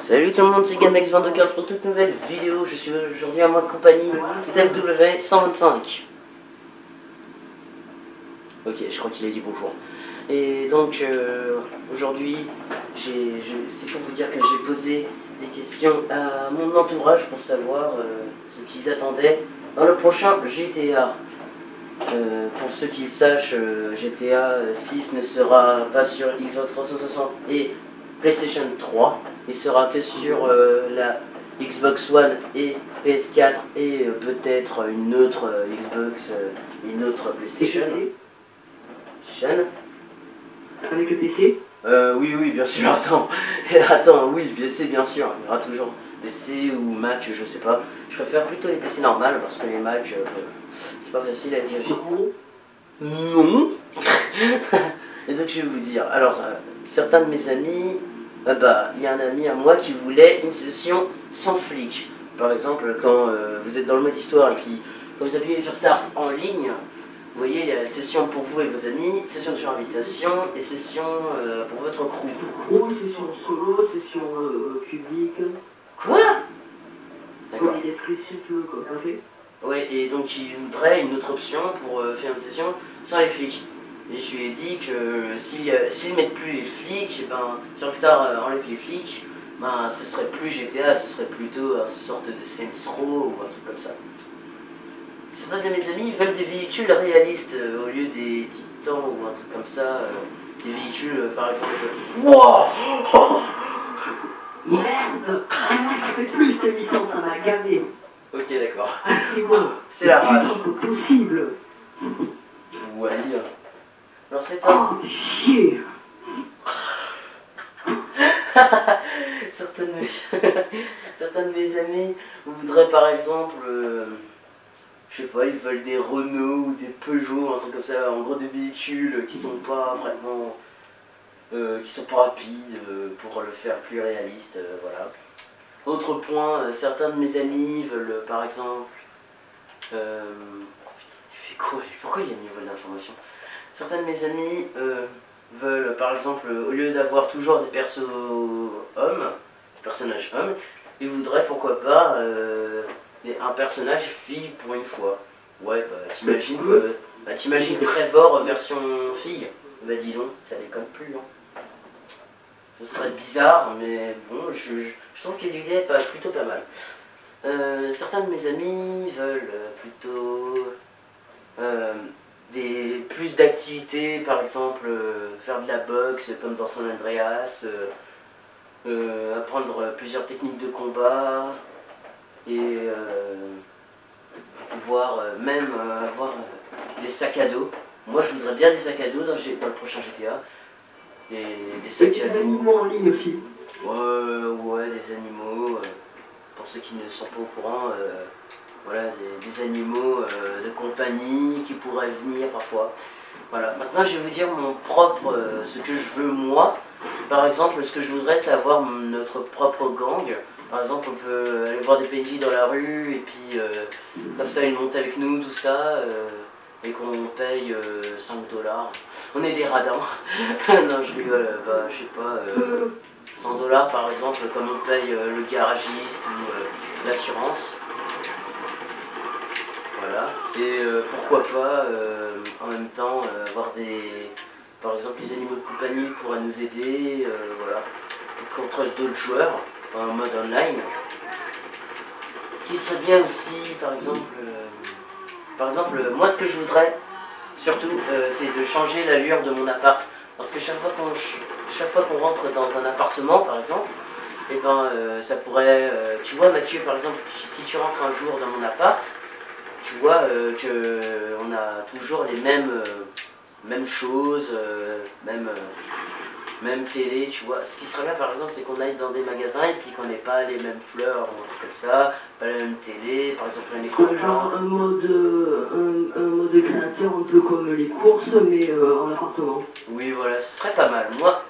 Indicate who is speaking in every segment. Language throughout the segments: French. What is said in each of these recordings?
Speaker 1: Salut tout le monde, c'est Gamex2215 pour toute nouvelle vidéo. Je suis aujourd'hui à ma compagnie StephW125. Ok, je crois qu'il a dit bonjour. Et donc aujourd'hui, c'est pour vous dire que j'ai posé des questions à mon entourage pour savoir ce qu'ils attendaient dans le prochain GTA. Pour ceux qui le sachent, GTA 6 ne sera pas sur Xbox 360 et PlayStation 3. Il sera que sur la Xbox One et PS4 et peut-être une autre Xbox, une autre PlayStation.
Speaker 2: Avec le PC
Speaker 1: Oui, bien sûr, attends, oui, PC, bien sûr, il y aura toujours PC ou Mac, je sais pas. Je préfère plutôt les PC normales parce que les Mac, c'est pas facile à diriger. Non. Et donc je vais vous dire, alors, certains de mes amis, il y a un ami à moi qui voulait une session sans flic. Par exemple, quand vous êtes dans le mode histoire et puis quand vous appuyez sur Start en ligne, vous voyez, il y a session pour vous et vos amis, session sur invitation et session pour votre crew.
Speaker 2: Ou session solo, session publique.
Speaker 1: Quoi? D'accord.
Speaker 2: Il y a plus simple, quoi. Ok.
Speaker 1: Ouais, et donc il voudrait une autre option pour faire une session sans les flics. Et je lui ai dit que s'ils mettent plus les flics, et ben, sur Rockstar enlève les flics, ben, ce serait plus GTA, ce serait plutôt une sorte de Saints Row ou un truc comme ça. Certains de mes amis veulent des véhicules réalistes au lieu des titans ou un truc comme ça. Des véhicules par exemple. Wouah!
Speaker 2: Merde! Ça fait plus cette émission, ça m'a gavé.
Speaker 1: Ok, d'accord.
Speaker 2: Ah, c'est bon.
Speaker 1: C'est la rage.
Speaker 2: C'est possible.
Speaker 1: Ou à lire. Alors c'est
Speaker 2: Oh,
Speaker 1: un.
Speaker 2: chier.
Speaker 1: Certains de mes amis voudraient par exemple, je sais pas, ils veulent des Renault ou des Peugeot, un truc comme ça, en gros des véhicules qui sont pas vraiment, qui sont pas rapides pour le faire plus réaliste, voilà. Autre point, certains de mes amis veulent par exemple, pourquoi il y a un niveau d'information? Certains de mes amis veulent par exemple, au lieu d'avoir toujours des persos hommes, des personnages hommes, ils voudraient pourquoi pas un personnage fille pour une fois. Ouais, t'imagines Trevor version fille? Bah dis donc, ça déconne plus, hein. Ce serait bizarre, mais bon, je trouve que l'idée est plutôt pas mal. Certains de mes amis veulent plutôt plus d'activités, par exemple faire de la boxe comme dans San Andreas, apprendre plusieurs techniques de combat et pouvoir même avoir des sacs à dos. Moi je voudrais bien des sacs à dos dans le prochain GTA. Et des sacs à
Speaker 2: Des
Speaker 1: dos.
Speaker 2: animaux en ligne aussi.
Speaker 1: Ouais, des animaux. Pour ceux qui ne sont pas au courant, voilà, des animaux de compagnie qui pourraient venir parfois. Voilà, maintenant je vais vous dire ce que je veux moi. Par exemple, ce que je voudrais, c'est avoir notre propre gang. Par exemple, on peut aller voir des PNJ dans la rue et puis comme ça ils montent avec nous, tout ça, et qu'on paye 5 $. On est des radins. Non, je rigole, je sais pas, 100 $ par exemple, comme on paye le garagiste ou l'assurance. Voilà. Et pourquoi pas en même temps avoir par exemple les animaux de compagnie pourraient nous aider, voilà, contre d'autres joueurs en mode online. Ce qui serait bien aussi, par exemple, moi ce que je voudrais surtout, c'est de changer l'allure de mon appart. Parce que chaque fois qu'on rentre dans un appartement, par exemple, et ben ça pourrait, tu vois Mathieu, par exemple, si tu rentres un jour dans mon appart, tu vois que on a toujours les mêmes choses, même télé, tu vois. Ce qui serait bien par exemple, c'est qu'on aille dans des magasins et puis qu'on n'ait pas les mêmes fleurs ou un truc comme ça, pas la même télé, par exemple un écran.
Speaker 2: Genre un mode créateur un peu comme les courses mais en appartement.
Speaker 1: Oui, voilà, ce serait pas mal. Moi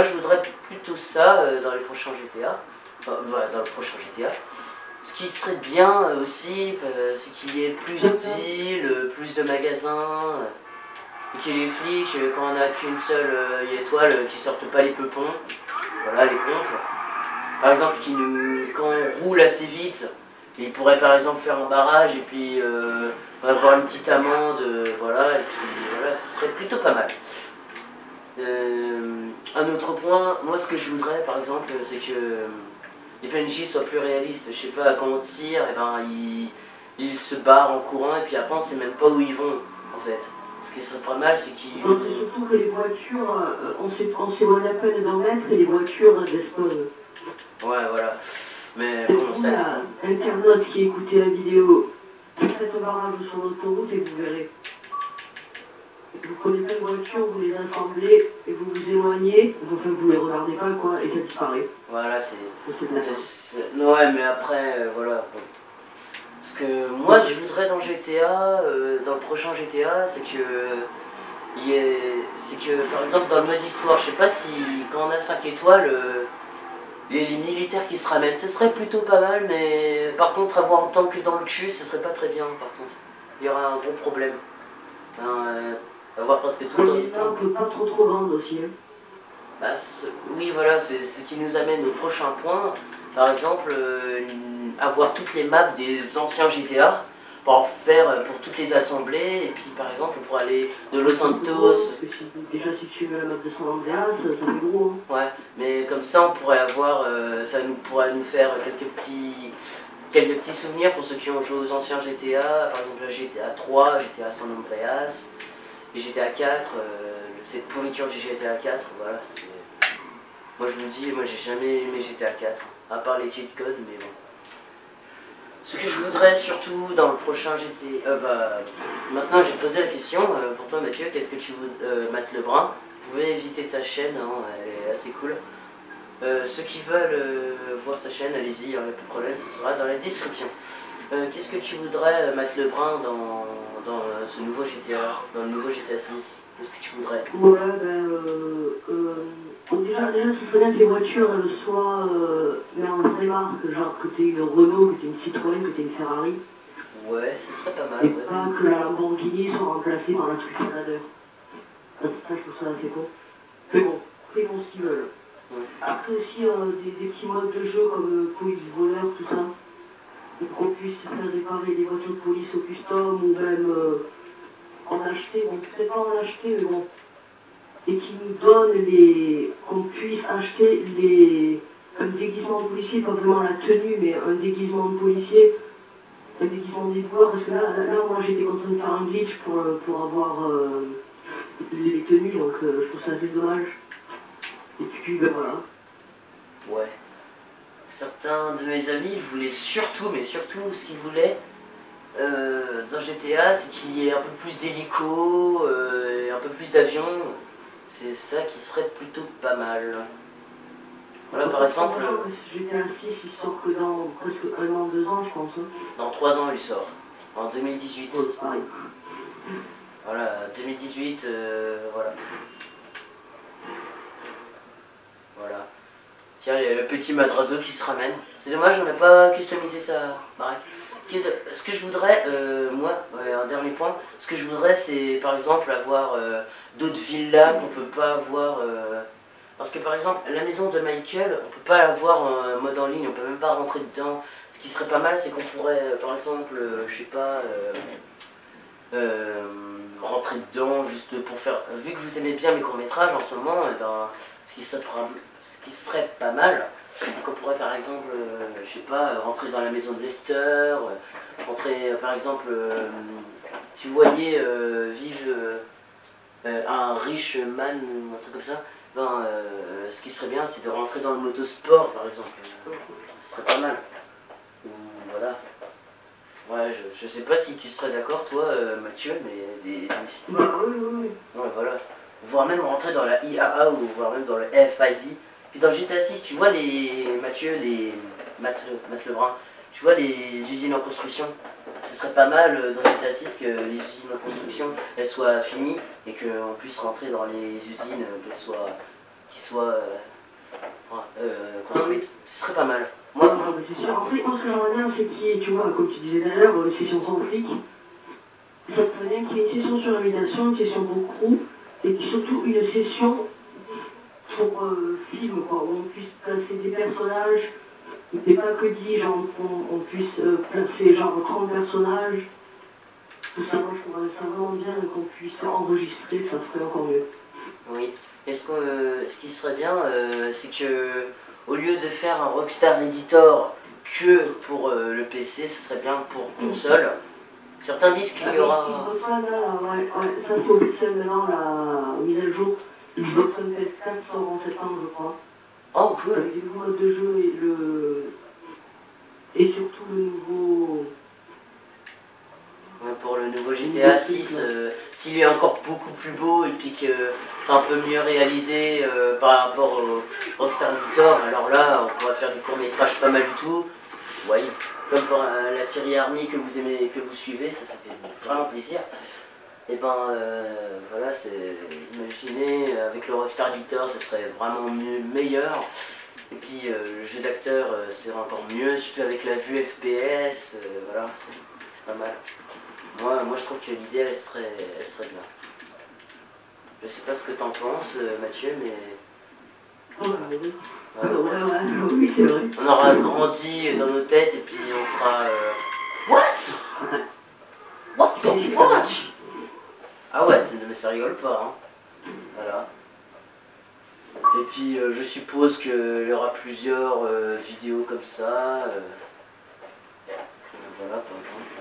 Speaker 1: je voudrais plutôt ça dans les prochains GTA. Voilà, dans le prochain GTA. Ce qui serait bien aussi, c'est qu'il y ait plus d'îles, plus de magasins, et qu'il y ait les flics, quand on n'a qu'une seule étoile, qui sortent pas les peupons, voilà, les pompes. par exemple, quand on roule assez vite, il pourrait par exemple faire un barrage et puis avoir une petite amende, voilà, et puis voilà, ce serait plutôt pas mal. Un autre point, moi ce que je voudrais par exemple, c'est que les PNJ soient plus réalistes. Je sais pas, quand on tire, et ben, ils se barrent en courant et puis après on sait même pas où ils vont en fait. Ce qui serait pas mal, c'est qu'ils...
Speaker 2: Surtout que les voitures, on s'éloigne à peine d'un mètre et les voitures explosent.
Speaker 1: Ouais, voilà. Mais bon, ça...
Speaker 2: Il y a un internaute qui écoutait la vidéo. Faites un barrage sur l'autoroute et vous verrez. Vous prenez plein de voitures, vous les assemblez et vous vous éloignez, enfin vous les regardez pas quoi, et ça disparaît.
Speaker 1: Voilà, c'est... Ouais, mais après, voilà. Bon. Ce que moi je voudrais dans GTA, dans le prochain GTA, c'est que par exemple dans le mode histoire, je sais pas si quand on a 5 étoiles, les militaires qui se ramènent, ce serait plutôt pas mal, mais par contre avoir un tank dans le cul, ce serait pas très bien par contre. Il y aura un gros problème. Avoir presque tout le temps du
Speaker 2: temps. On peut pas trop vendre aussi. Hein.
Speaker 1: Bah, oui, voilà, c'est ce qui nous amène au prochain point. Par exemple, avoir toutes les maps des anciens GTA pour faire pour toutes les assemblées. Et puis, par exemple, pour aller de Los Santos.
Speaker 2: Déjà, si tu veux la map de San Andreas, ça fait gros. Hein.
Speaker 1: Ouais, mais comme ça, on pourrait avoir, ça pourrait nous faire quelques petits souvenirs pour ceux qui ont joué aux anciens GTA. Par exemple, GTA 3, GTA San Andreas, et GTA 4. Cette pourriture du GTA 4, voilà. Moi je vous dis, moi j'ai jamais aimé GTA 4, à part les cheat codes, mais bon. Ce que je voudrais surtout dans le prochain GTA... maintenant j'ai posé la question, pour toi Mathieu, qu'est-ce que tu veux... Matt Lebrun, vous pouvez visiter sa chaîne, hein, elle est assez cool. Ceux qui veulent voir sa chaîne, allez-y, il n'y a pas de problème, ce sera dans la description. Qu'est-ce que tu voudrais, Matt Lebrun, dans ce nouveau GTA, dans le nouveau GTA 6? Qu'est-ce que tu voudrais?
Speaker 2: Ouais, déjà, ce serait bien que les voitures soient mais en vraie marque, genre que tu aies une Renault, que tu aies une Citroën, que tu aies une Ferrari.
Speaker 1: Ouais, ce serait pas mal.
Speaker 2: Et pas que la Lamborghini soit remplacée par la Truffadeur. Ça, je trouve ça assez con. Mais bon, c'est bon ce qu'ils veulent. Après aussi, des petits modes de jeu comme police voleur, tout ça. Pour qu'on puisse faire réparer des voitures de police au custom ou même en acheter, bon peut-être pas en acheter mais bon, et qui nous donne qu'on puisse acheter un déguisement de policier, pas vraiment la tenue mais un déguisement de policier, un déguisement des joueurs, parce que là moi j'étais en train de faire un glitch pour avoir les tenues, donc je trouve ça assez dommage. Et puis ben voilà.
Speaker 1: Ouais. Certains de mes amis voulaient surtout, mais surtout ce qu'ils voulaient dans GTA, c'est qu'il y ait un peu plus d'hélicos, un peu plus d'avions. C'est ça qui serait plutôt pas mal. Voilà, par exemple...
Speaker 2: GTA 6, il sort que dans presque 1 an, 2 ans, je pense. Hein.
Speaker 1: Dans 3 ans, il sort. En 2018.
Speaker 2: Oh, pareil.
Speaker 1: Voilà, 2018, voilà. Voilà. Tiens, il y a le petit Madrazo qui se ramène. C'est dommage, on n'a pas customisé sa baraque. Ce que je voudrais, moi, un dernier point, ce que je voudrais c'est par exemple avoir d'autres villas qu'on peut pas avoir. Parce que par exemple, la maison de Michael, on peut pas l'avoir en mode en ligne, on peut même pas rentrer dedans. Ce qui serait pas mal, c'est qu'on pourrait, par exemple, je sais pas, rentrer dedans juste pour faire. Vu que vous aimez bien mes courts-métrages en ce moment, ce qui serait pas mal, est-ce qu'on pourrait par exemple, je sais pas, rentrer dans la maison de Lester, rentrer par exemple, si vous voyez vivre un riche man ou un truc comme ça, ce qui serait bien c'est de rentrer dans le motosport par exemple, ce serait pas mal. Voilà. Ouais, je sais pas si tu serais d'accord toi Mathieu, mais
Speaker 2: oui.
Speaker 1: Ouais, voilà. Voire même rentrer dans la IAA ou voire même dans le FIV. Puis dans GTA 6, tu vois Matt Lebrun, tu vois les usines en construction. Ce serait pas mal dans GTA 6 que les usines en construction elles soient finies et qu'on puisse rentrer dans les usines qui soient construites. Ce serait pas mal.
Speaker 2: Moi, c'est sûr. Après, moi, ce que j'aimerais bien, c'est qu'il y ait, tu vois, comme tu disais d'ailleurs, une session sans flic. Ça serait bien qu'il y ait une session sur l'habitation, une session pour crew, et puis surtout une session pour film, quoi, où on puisse placer des personnages, et pas que 10, genre on puisse placer genre 30 personnages. Tout ça, moi je trouverais ça vraiment bien qu'on puisse enregistrer, ça serait encore mieux.
Speaker 1: Oui. Ce qui serait bien, c'est que au lieu de faire un Rockstar Editor que pour le PC, ce serait bien pour console. Certains disent qu'il y aura.
Speaker 2: Ça c'est officiel maintenant, la mise à jour. Xbox One PS4 sort en septembre, je crois.
Speaker 1: Oh, cool.
Speaker 2: Avec des nouveaux modes de jeu et surtout le nouveau.
Speaker 1: Pour le nouveau GTA 6, s'il est encore beaucoup plus beau et puis que c'est un peu mieux réalisé par rapport au Rockstar Editor, alors là on pourra faire des courts-métrages pas mal du tout. Oui, comme pour la série Army que vous aimez, que vous suivez, ça fait vraiment plaisir. Et ben voilà, imaginez avec le Rockstar Editor, ce serait vraiment meilleur. Et puis le jeu d'acteur serait encore mieux, surtout avec la vue FPS, voilà, c'est pas mal. Moi je trouve que l'idée elle serait bien. Je sais pas ce que t'en penses Mathieu, mais...
Speaker 2: Oui, c'est vrai.
Speaker 1: On aura grandi dans nos têtes et puis on sera... What? What the fuck? Ah ouais, mais ça rigole pas, hein. Voilà. Et puis je suppose qu'il y aura plusieurs vidéos comme ça. Voilà, par exemple.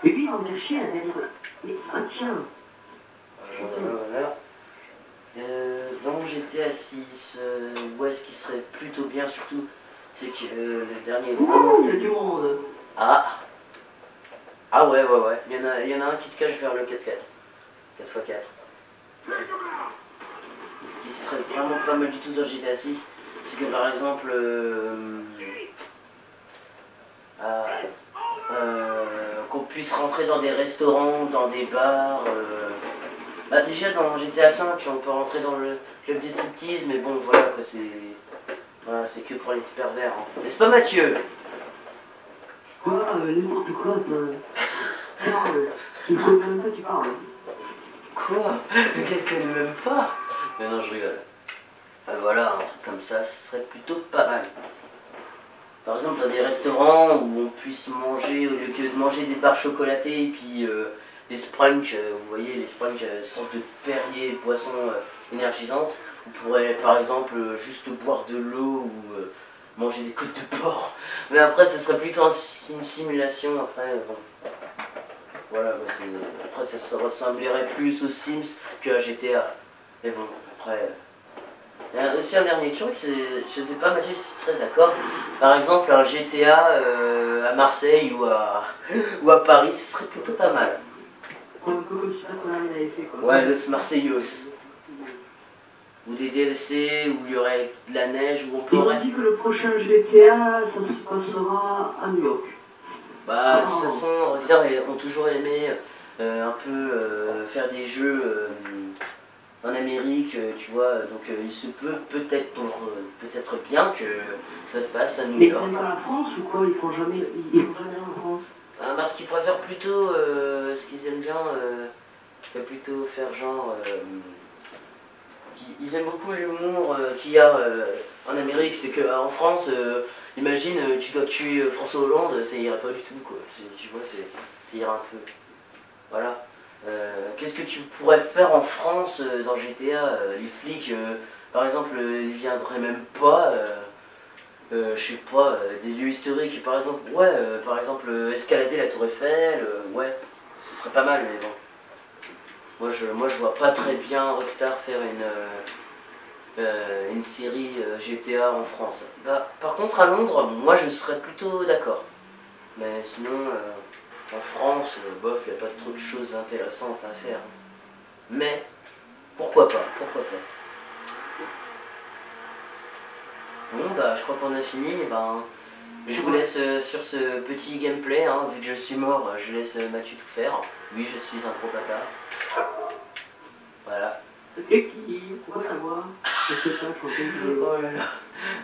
Speaker 2: Et puis on a chier avec tiens.
Speaker 1: Voilà. Dans GTA 6, où est-ce qui serait plutôt bien surtout, c'est que le dernier...
Speaker 2: Il y a du monde.
Speaker 1: Ah. Ah ouais. Il y en a un qui se cache vers le 4x4. 4x4. Ce qui serait vraiment pas mal du tout dans GTA 6, c'est que par exemple... qu'on puisse rentrer dans des restaurants, dans des bars. Déjà dans GTA 5, on peut rentrer dans le club de striptease, mais bon voilà quoi, c'est que pour les pervers. Hein. N'est-ce pas Mathieu?
Speaker 2: Quoi, n'importe quoi, tu ne connais même pas, tu parles.
Speaker 1: Quoi? Quelqu'un ne connaît même pas? Mais non, je rigole. Voilà, un truc comme ça, ce serait plutôt pas mal. Par exemple, dans des restaurants où on puisse manger, au lieu que de manger des barres chocolatées et puis des sprunch, vous voyez, les sprunch, sorte de Perrier, boisson énergisante, vous pourrez par exemple juste boire de l'eau ou manger des côtes de porc. Mais après, ce serait plutôt une simulation. Après, bon. Voilà, après, ça ressemblerait plus aux Sims qu'à GTA. Mais bon, après. Aussi un dernier truc, je sais pas Mathieu si tu serais d'accord, par exemple un GTA à Marseille ou à Paris, ce serait plutôt pas mal.
Speaker 2: Un peu comme ça qu'on avait fait quoi.
Speaker 1: Ouais, Los Marseillos. Ou des DLC où il y aurait de la neige, où on
Speaker 2: Ils
Speaker 1: pourrait...
Speaker 2: ont dit que le prochain GTA, ça se passera à New York.
Speaker 1: Bah, de toute façon, Rockstar ont toujours aimé un peu faire des jeux en Amérique, tu vois, donc il se peut peut-être bien que ça se passe à New
Speaker 2: Mais ils
Speaker 1: York.
Speaker 2: viennent pas la France ou quoi? Ils font jamais en France.
Speaker 1: Parce qu'ils préfèrent plutôt, ce qu'ils aiment bien, c'est plutôt faire genre... ils aiment beaucoup l'humour qu'il y a en Amérique, c'est qu'en France, imagine, tu dois tuer François Hollande, ça irait pas du tout, quoi. Tu vois, ça irait un peu... Voilà. Qu'est-ce que tu pourrais faire en France dans GTA? Les flics, par exemple, ils viendraient même pas, je sais pas, des lieux historiques, par exemple, ouais, par exemple, escalader la Tour Eiffel, ouais, ce serait pas mal, mais bon. Moi je vois pas très bien Rockstar faire une série GTA en France. Bah, par contre, à Londres, moi je serais plutôt d'accord. Mais sinon... en France, bof, il n'y a pas trop de choses intéressantes à faire. Mais, pourquoi pas. Bon, bah, je crois qu'on a fini. Et ben, je vous laisse sur ce petit gameplay. Hein, vu que je suis mort, je laisse Mathieu tout faire. Oui, je suis un gros papa. Voilà.
Speaker 2: Et qui? Pourquoi savoir? Je sais pas, je
Speaker 1: Oh là là.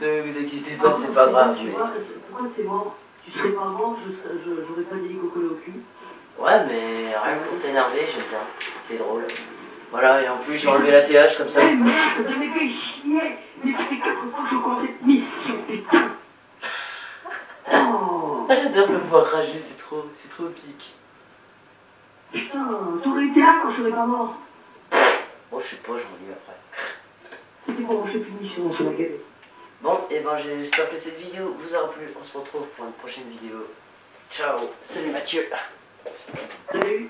Speaker 1: Ne vous inquiétez pas, c'est pas grave.
Speaker 2: Tu vois, pourquoi t'es mort? Tu serais pas mort, j'aurais pas dit coco au cul.
Speaker 1: Ouais, mais rien pour t'énerver, j'aime bien. C'est drôle. Voilà, et en plus j'ai enlevé la TH comme ça.
Speaker 2: Mais merde, je m'ai fait chier. Mais ça fait 4 fois que je commence cette mission, putain. Oh.
Speaker 1: Ah, j'adore me voir rager, c'est trop pique.
Speaker 2: Putain, t'aurais été là quand je serais pas mort.
Speaker 1: Bon, je sais pas, j'en lis après.
Speaker 2: C'était bon, je fais plus de mission, c'est la gueule.
Speaker 1: Bon, et ben j'espère que cette vidéo vous aura plu. On se retrouve pour une prochaine vidéo. Ciao, salut Mathieu.
Speaker 2: Salut.